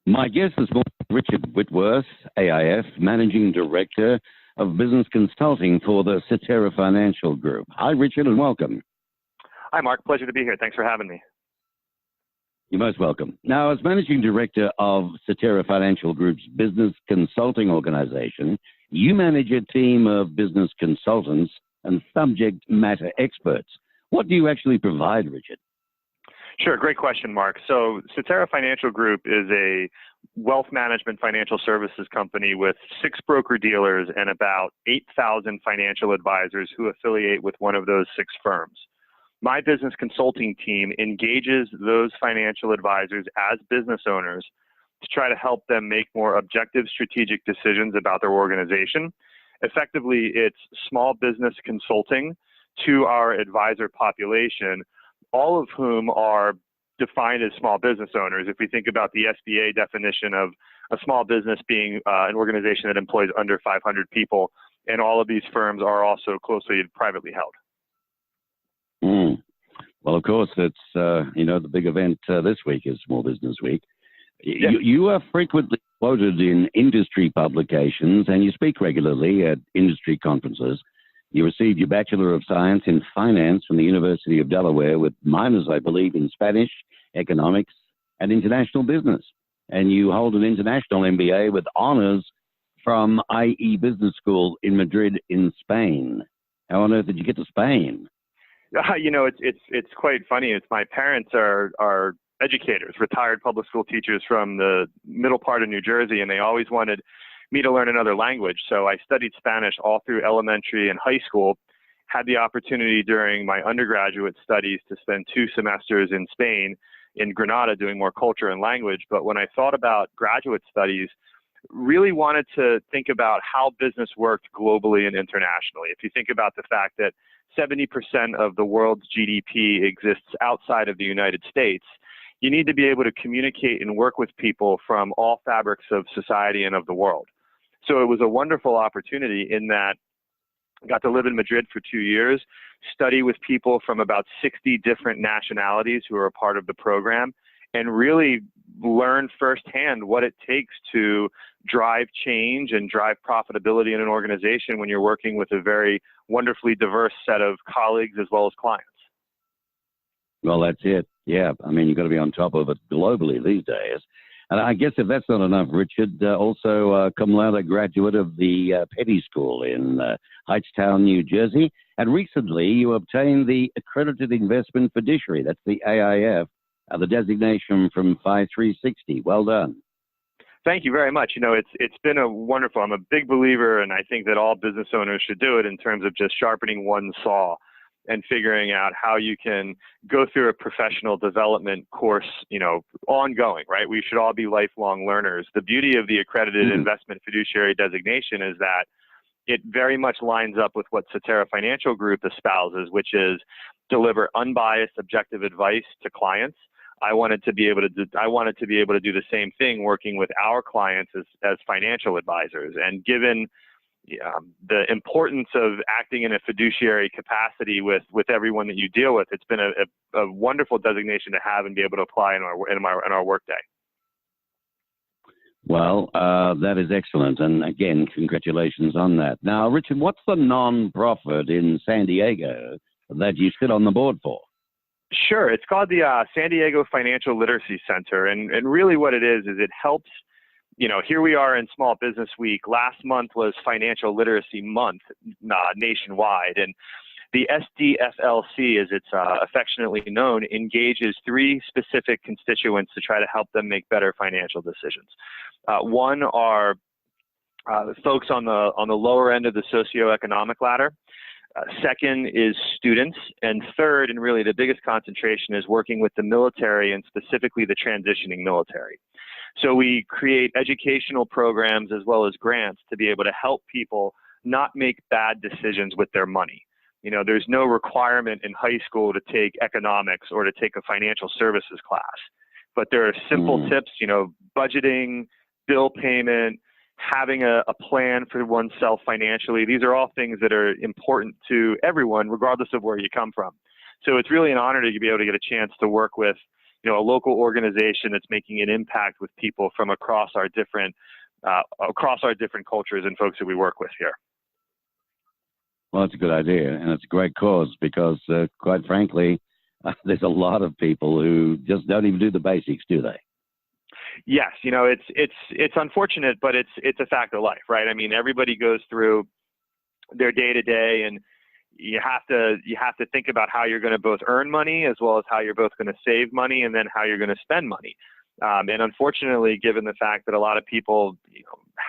My guest this morning is Richard Whitworth, AIF, Managing Director of Business Consulting for the Cetera Financial Group. Hi, Richard, and welcome. Hi, Mark. Pleasure to be here. Thanks for having me. You're most welcome. Now, as Managing Director of Cetera Financial Group's Business Consulting Organization, you manage a team of business consultants and subject matter experts. What do you actually provide, Richard? Sure. Great question, Mark. So Cetera Financial Group is a wealth management financial services company with 6 broker-dealers and about 8,000 financial advisors who affiliate with one of those 6 firms. My business consulting team engages those financial advisors as business owners to try to help them make more objective strategic decisions about their organization. Effectively, it's small business consulting to our advisor population, all of whom are defined as small business owners. If we think about the SBA definition of a small business being an organization that employs under 500 people, and all of these firms are also closely privately held. Well, of course, it's, the big event this week is Small Business Week. Yes. You are frequently quoted in industry publications, and you speak regularly at industry conferences. You received your Bachelor of Science in Finance from the University of Delaware with minors, I believe, in Spanish, Economics, and International Business. And you hold an International MBA with honors from IE Business School in Madrid in Spain. How on earth did you get to Spain? It's quite funny. My parents are educators, retired public school teachers from the middle part of New Jersey, and they always wanted me to learn another language. So I studied Spanish all through elementary and high school, had the opportunity during my undergraduate studies to spend 2 semesters in Spain, in Granada, doing more culture and language. But when I thought about graduate studies, really wanted to think about how business worked globally and internationally. If you think about the fact that 70% of the world's GDP exists outside of the United States, you need to be able to communicate and work with people from all fabrics of society and of the world. So it was a wonderful opportunity in that I got to live in Madrid for 2 years, study with people from about 60 different nationalities who are a part of the program, and really learn firsthand what it takes to drive change and drive profitability in an organization when you're working with a very wonderfully diverse set of colleagues as well as clients. Well, that's it. Yeah. I mean, you've got to be on top of it globally these days. And I guess if that's not enough, Richard, also cum laude graduate of the Petty School in Hightstown, New Jersey. And recently you obtained the Accredited Investment Fiduciary. That's the AIF, the designation from 5360. Well done. Thank you very much. It's been a wonderful, I'm a big believer, and I think that all business owners should do it in terms of just sharpening one saw and figuring out how you can go through a professional development course, ongoing, right? We should all be lifelong learners. The beauty of the Accredited Investment Fiduciary designation is that it very much lines up with what Cetera Financial Group espouses, which is deliver unbiased, objective advice to clients. I wanted to be able to do the same thing working with our clients as financial advisors. And given the importance of acting in a fiduciary capacity with everyone that you deal with, it's been a wonderful designation to have and be able to apply in our workday. Well, that is excellent. And again, congratulations on that. Now, Richard, what's the non-profit in San Diego that you sit on the board for? Sure. It's called the San Diego Financial Literacy Center. And really what it is it helps, here we are in Small Business Week. Last month was Financial Literacy Month nationwide. And the SDFLC, as it's affectionately known, engages 3 specific constituents to try to help them make better financial decisions. One are folks on the lower end of the socioeconomic ladder. Second is students. And third, and really the biggest concentration, is working with the military and specifically the transitioning military. So we create educational programs as well as grants to be able to help people not make bad decisions with their money. There's no requirement in high school to take economics or to take a financial services class, but there are simple tips, budgeting, bill payment, having a plan for oneself financially. These are all things that are important to everyone, regardless of where you come from. So it's really an honor to be able to get a chance to work with a local organization that's making an impact with people from across our different cultures and folks that we work with here. Well, it's a good idea, and it's a great cause because, quite frankly, there's a lot of people who just don't even do the basics, do they? Yes, it's unfortunate, but it's a fact of life, right? I mean, everybody goes through their day to day, and you have to think about how you're going to both earn money as well as how you're both going to save money, and then how you're going to spend money. And unfortunately, given the fact that a lot of people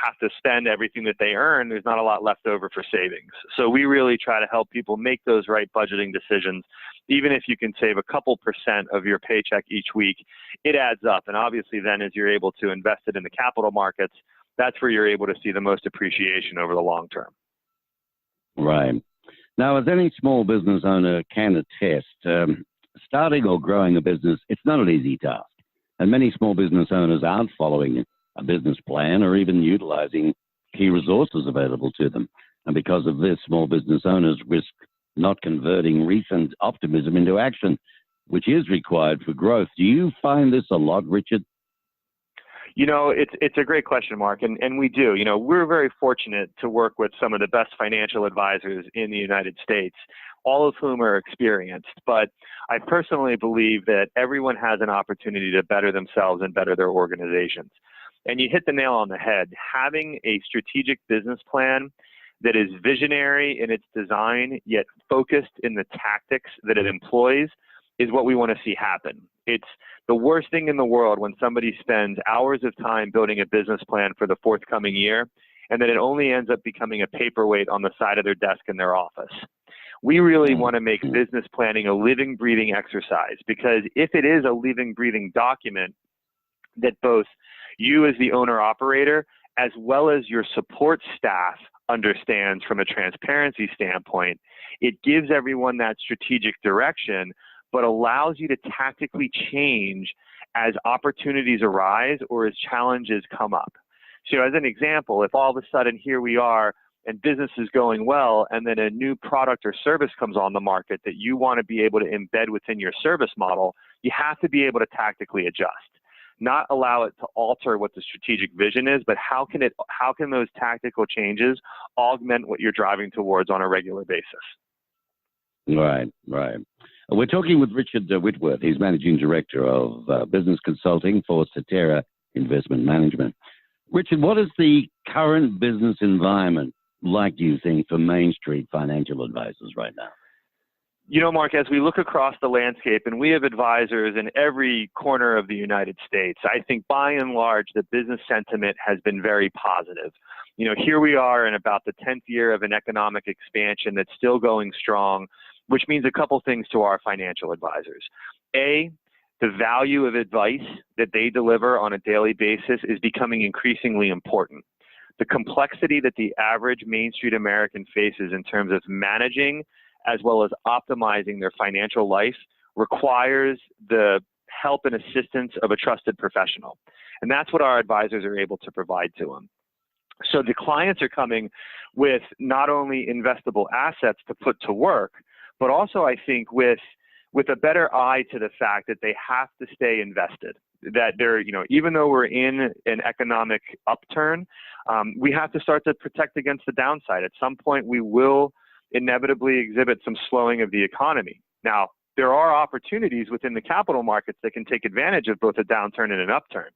have to spend everything that they earn, there's not a lot left over for savings. So we really try to help people make those right budgeting decisions. Even if you can save a couple % of your paycheck each week, it adds up. And obviously then as you're able to invest it in the capital markets, that's where you're able to see the most appreciation over the long term. Right. Now, as any small business owner can attest, starting or growing a business, it's not an easy task. And many small business owners aren't following a business plan or even utilizing key resources available to them. And because of this, small business owners risk not converting recent optimism into action, which is required for growth. Do you find this a lot, Richard? It's a great question, Mark, and we do. We're very fortunate to work with some of the best financial advisors in the United States, all of whom are experienced. But I personally believe that everyone has an opportunity to better themselves and better their organizations. And you hit the nail on the head. Having a strategic business plan that is visionary in its design, yet focused in the tactics that it employs, is what we want to see happen. It's the worst thing in the world when somebody spends hours of time building a business plan for the forthcoming year, and then it only ends up becoming a paperweight on the side of their desk in their office. We really want to make business planning a living, breathing exercise, because if it is a living, breathing document that both you as the owner-operator, as well as your support staff, understands from a transparency standpoint, it gives everyone that strategic direction, but allows you to tactically change as opportunities arise or as challenges come up. So as an example, if all of a sudden here we are and business is going well, and then a new product or service comes on the market that you want to be able to embed within your service model, you have to be able to tactically adjust. Not allow it to alter what the strategic vision is, but how can those tactical changes augment what you're driving towards on a regular basis? Right. We're talking with Richard Whitworth. He's Managing Director of Business Consulting for Cetera Investment Management. Richard, what is the current business environment like, do you think, for Main Street financial advisors right now? Mark, as we look across the landscape, and we have advisors in every corner of the United States, I think by and large, the business sentiment has been very positive. Here we are in about the 10th year of an economic expansion that's still going strong, which means a couple things to our financial advisors. A, the value of advice that they deliver on a daily basis is becoming increasingly important. The complexity that the average Main Street American faces in terms of managing as well as optimizing their financial life requires the help and assistance of a trusted professional. And that's what our advisors are able to provide to them. So the clients are coming with not only investable assets to put to work, but also I think with a better eye to the fact that they have to stay invested. That they're, even though we're in an economic upturn, we have to start to protect against the downside. At some point, we will inevitably exhibit some slowing of the economy. Now, there are opportunities within the capital markets that can take advantage of both a downturn and an upturn.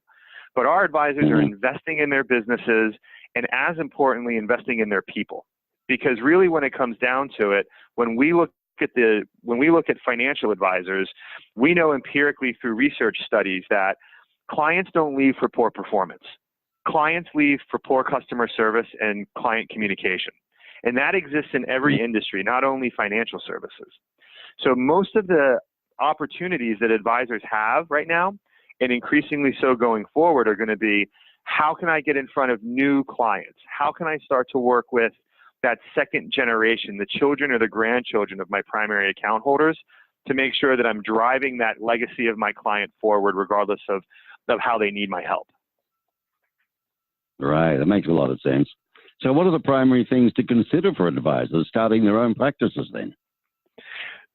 But our advisors are investing in their businesses and, as importantly, investing in their people. Because really, when it comes down to it, when we look at financial advisors, we know empirically through research studies that clients don't leave for poor performance. Clients leave for poor customer service and client communication. And that exists in every industry, not only financial services. So most of the opportunities that advisors have right now, and increasingly so going forward, are going to be, how can I get in front of new clients? How can I start to work with that second generation, the children or the grandchildren of my primary account holders, to make sure that I'm driving that legacy of my client forward, regardless of how they need my help? Right, that makes a lot of sense. So what are the primary things to consider for advisors starting their own practices then?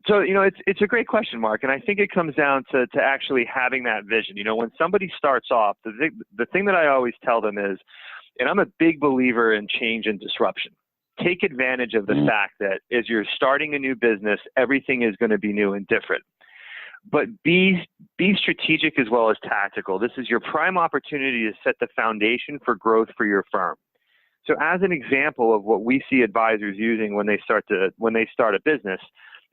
So, it's a great question, Mark, and I think it comes down to actually having that vision. When somebody starts off, the thing that I always tell them is, and I'm a big believer in change and disruption. Take advantage of the fact that as you're starting a new business, everything is going to be new and different. But be strategic as well as tactical. This is your prime opportunity to set the foundation for growth for your firm. So as an example of what we see advisors using when they start a business,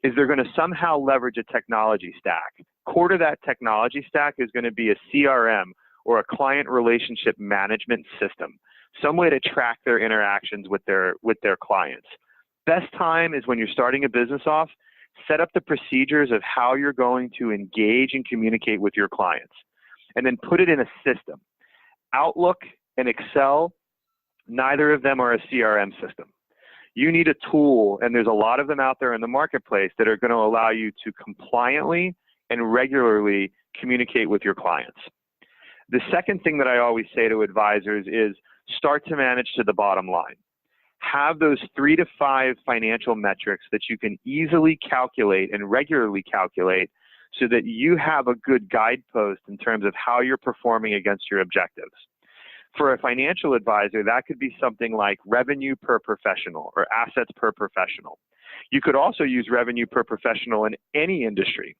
is they're going to somehow leverage a technology stack. Core to that technology stack is going to be a CRM, or a client relationship management system, some way to track their interactions with their clients. Best time is when you're starting a business off, set up the procedures of how you're going to engage and communicate with your clients, and then put it in a system. Outlook and Excel, neither of them are a CRM system. You need a tool, and there's a lot of them out there in the marketplace that are going to allow you to compliantly and regularly communicate with your clients. The second thing that I always say to advisors is start to manage to the bottom line. Have those 3 to 5 financial metrics that you can easily calculate and regularly calculate so that you have a good guidepost in terms of how you're performing against your objectives. For a financial advisor, that could be something like revenue per professional or assets per professional. You could also use revenue per professional in any industry.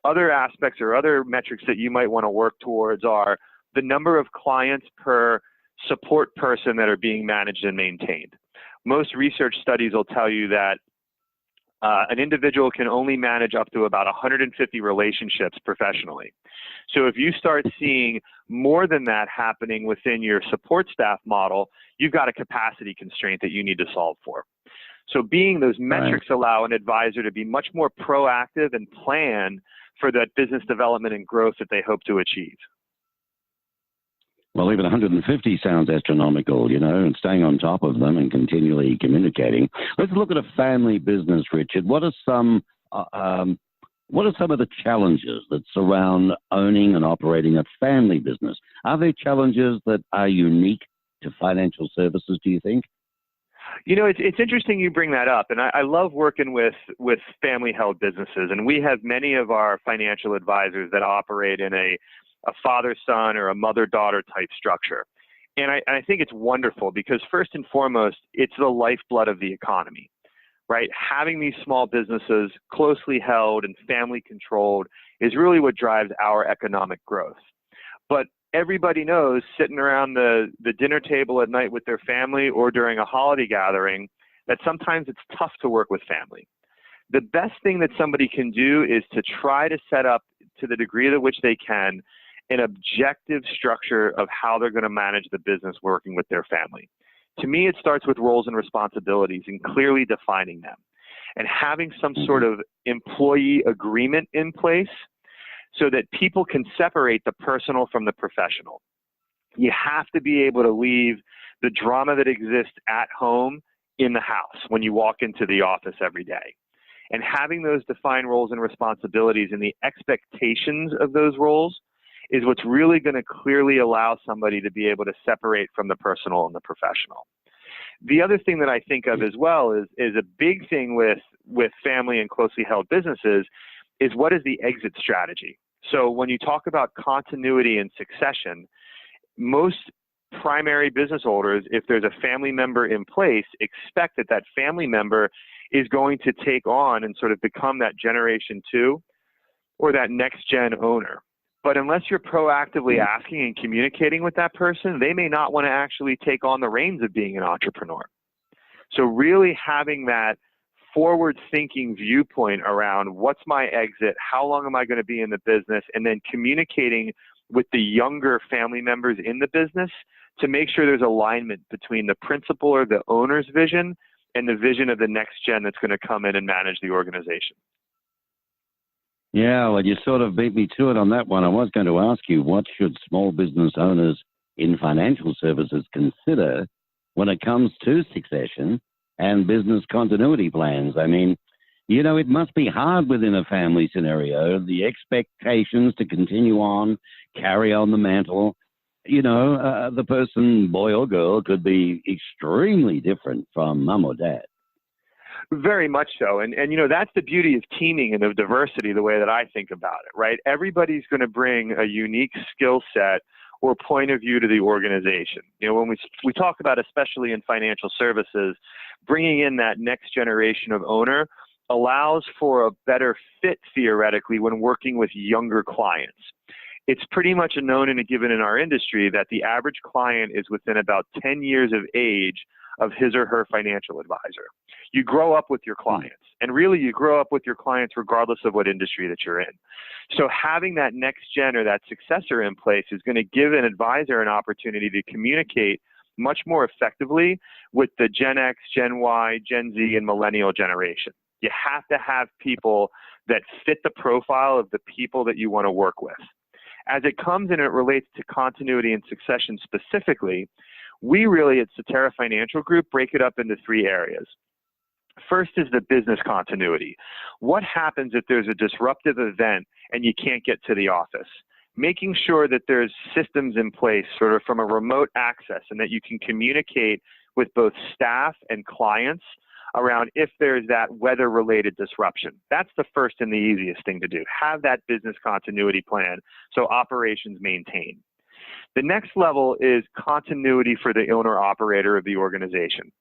Other aspects or other metrics that you might want to work towards are the number of clients per support person that are being managed and maintained. Most research studies will tell you that an individual can only manage up to about 150 relationships professionally. So if you start seeing more than that happening within your support staff model, you've got a capacity constraint that you need to solve for. So those metrics allow an advisor to be much more proactive and plan for that business development and growth that they hope to achieve. Well, even 150 sounds astronomical, and staying on top of them and continually communicating. Let's look at a family business, Richard. What are some of the challenges that surround owning and operating a family business? Are there challenges that are unique to financial services, do you think? It's interesting you bring that up, and I love working with family-held businesses, and we have many of our financial advisors that operate in a father-son or a mother-daughter type structure. And I think it's wonderful because first and foremost, it's the lifeblood of the economy, right? Having these small businesses closely held and family controlled is really what drives our economic growth. But everybody knows sitting around the dinner table at night with their family or during a holiday gathering that sometimes it's tough to work with family. The best thing that somebody can do is to try to set up, to the degree to which they can, an objective structure of how they're going to manage the business working with their family. To me, it starts with roles and responsibilities and clearly defining them and having some sort of employee agreement in place so that people can separate the personal from the professional. You have to be able to leave the drama that exists at home in the house when you walk into the office every day. And having those defined roles and responsibilities and the expectations of those roles is what's really going to clearly allow somebody to be able to separate from the personal and the professional. The other thing that I think of as well is a big thing with family and closely held businesses is what is the exit strategy? So when you talk about continuity and succession, most primary business owners, if there's a family member in place, expect that family member is going to take on and sort of become that generation 2 or that next gen owner. But unless you're proactively asking and communicating with that person, they may not want to actually take on the reins of being an entrepreneur. So really having that forward-thinking viewpoint around what's my exit, how long am I going to be in the business, and then communicating with the younger family members in the business to make sure there's alignment between the principal or the owner's vision and the vision of the next gen that's going to come in and manage the organization. Yeah, well, you sort of beat me to it on that one. I was going to ask you, what should small business owners in financial services consider when it comes to succession and business continuity plans? I mean, it must be hard within a family scenario, the expectations to continue on, carry on the mantle. The person, boy or girl, could be extremely different from mum or dad. Very much so. And that's the beauty of teaming and of diversity, the way that I think about it, right? Everybody's going to bring a unique skill set or point of view to the organization. When we talk about, especially in financial services, bringing in that next generation of owner allows for a better fit, theoretically, when working with younger clients. It's pretty much known and a given in our industry that the average client is within about 10 years of age of his or her financial advisor. You grow up with your clients, and really you grow up with your clients regardless of what industry that you're in. So having that next gen or that successor in place is going to give an advisor an opportunity to communicate much more effectively with the Gen X, Gen Y, Gen Z, and millennial generation. You have to have people that fit the profile of the people that you want to work with. As it comes and it relates to continuity and succession specifically, we really at Cetera Financial Group break it up into three areas. First is the business continuity. What happens if there's a disruptive event and you can't get to the office? Making sure that there's systems in place sort of from a remote access and that you can communicate with both staff and clients around if there's that weather-related disruption. That's the first and the easiest thing to do. Have that business continuity plan so operations maintain. The next level is continuity for the owner-operator of the organization.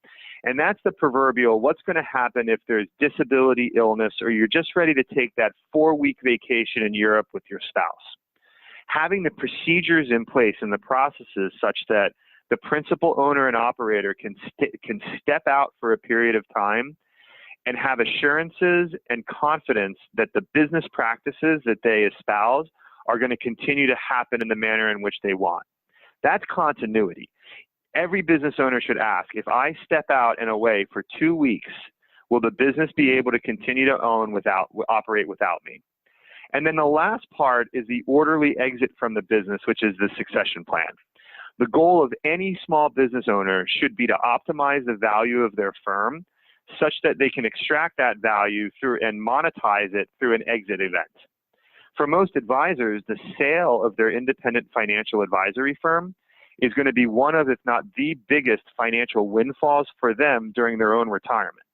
And that's the proverbial, what's going to happen if there's disability, illness, or you're just ready to take that 4-week vacation in Europe with your spouse. Having the procedures in place and the processes such that the principal owner and operator can step out for a period of time and have assurances and confidence that the business practices that they espouse are going to continue to happen in the manner in which they want. That's continuity. Every business owner should ask, if I step out and away for 2 weeks, will the business be able to continue to operate without me? And then the last part is the orderly exit from the business, which is the succession plan. The goal of any small business owner should be to optimize the value of their firm such that they can extract that value through and monetize it through an exit event. For most advisors, the sale of their independent financial advisory firm is going to be one of, if not the biggest financial windfalls for them during their own retirement.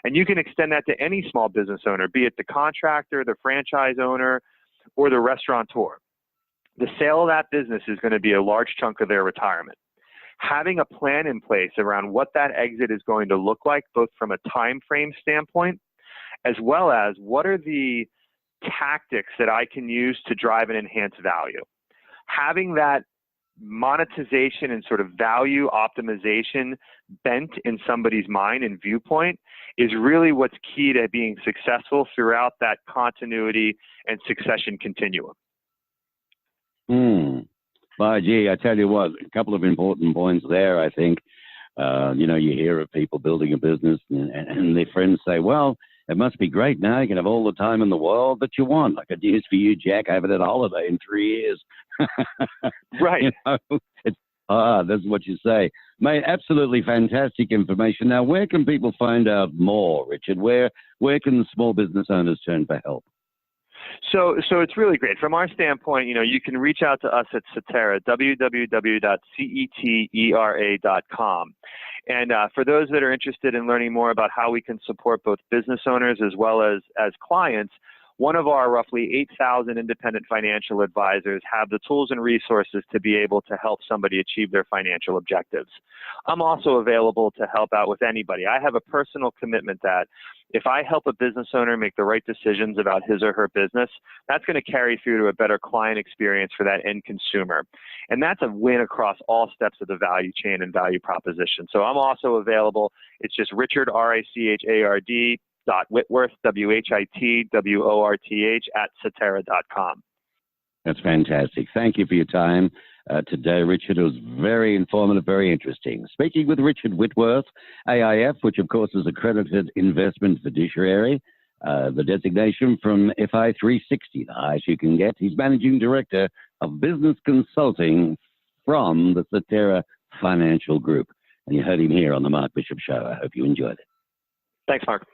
And you can extend that to any small business owner, be it the contractor, the franchise owner, or the restaurateur. The sale of that business is going to be a large chunk of their retirement. Having a plan in place around what that exit is going to look like, both from a time frame standpoint, as well as what are the tactics that I can use to drive and enhance value. Having that monetization and sort of value optimization bent in somebody's mind and viewpoint is really what's key to being successful throughout that continuity and succession continuum. Well, gee, I tell you what, a couple of important points there, I think. You hear of people building a business and their friends say, well, it must be great now. You can have all the time in the world that you want. Like a news for you, Jack. I haven't had a holiday in 3 years. Right. That's what you say. Mate, absolutely fantastic information. Now, where can people find out more, Richard? Where can small business owners turn for help? So it's really great. From our standpoint, you can reach out to us at Cetera, www.cetera.com. And for those that are interested in learning more about how we can support both business owners as well as clients, one of our roughly 8,000 independent financial advisors have the tools and resources to be able to help somebody achieve their financial objectives. I'm also available to help out with anybody. I have a personal commitment that if I help a business owner make the right decisions about his or her business, that's going to carry through to a better client experience for that end consumer. And that's a win across all steps of the value chain and value proposition. So I'm also available. It's just Richard, RICHARD, Whitworth, WHITWORTH at Cetera.com. That's fantastic. Thank you for your time today, Richard. It was very informative, very interesting. Speaking with Richard Whitworth, AIF, which of course is accredited investment fiduciary, the designation from FI 360, the highest you can get. He's Managing Director of Business Consulting from the Cetera Financial Group. And you heard him here on the Mark Bishop Show. I hope you enjoyed it. Thanks, Mark.